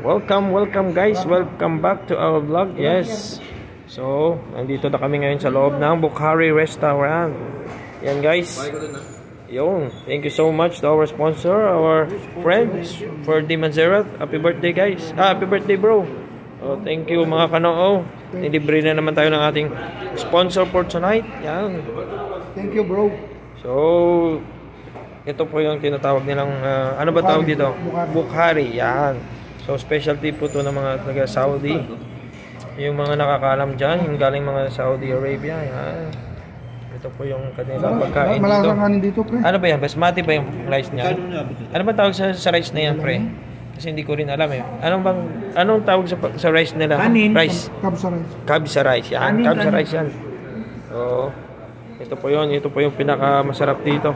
Welcome guys. Welcome back to our vlog. Yes. So, nandito na kami ngayon sa loob ng Bukhari Restaurant. Yan guys. Yung, thank you so much to our sponsor, our friends for the Manzerat. Happy birthday guys. Happy birthday bro. Oh, thank you mga kanoo. Nilibre na naman tayo ng ating sponsor for tonight. Yan. Thank you bro. So, ito po yung tinatawag nilang, ano ba tawag dito? Bukhari. Yan. So, specialty po ito ng mga taga-Saudi. Yung mga nakakalam dyan, yung galing mga Saudi Arabia. Yan. Ito po yung kanilang pagkain dito. Malasang kanin dito, pre. Ano ba yan? Basmati ba yung rice niya? Ano ba tawag sa rice na yan, pre? Kasi hindi ko rin alam eh. Anong tawag sa rice nila? Kanin. Rice. Kabsa rice. Kabsa rice. Yan. Kabsa rice yan. So, ito po yun. Ito po yung pinakamasarap dito.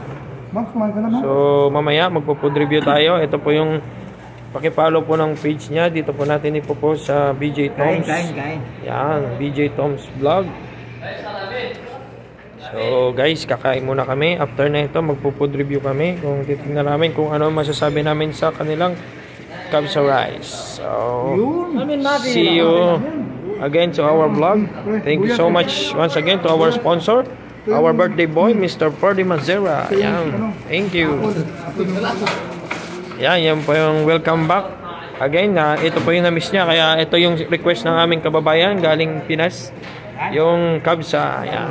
Max, kumain ka na ba? So, mamaya magpo-food review tayo. Ito po yung paki-follow po ng page niya. Dito po natin ipopost sa BJ Toms. Kain. Yan, BJ Toms Vlog. So, guys, kakain muna kami. After na ito, magpo-food review kami. Kung titignan namin kung ano masasabi namin sa kanilang kabsa rice. So, see you again to our vlog. Thank you so much once again to our sponsor, our birthday boy, Mr. Ferdy Manzera. Yan. Thank you. Yan po yung welcome back. Again, ito po yung na-miss niya. Kaya ito yung request ng aming kababayan galing Pinas. Yung kabsa. Yan.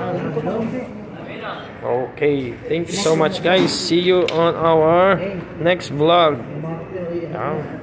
Okay. Thank you so much guys. See you on our next vlog. Yan.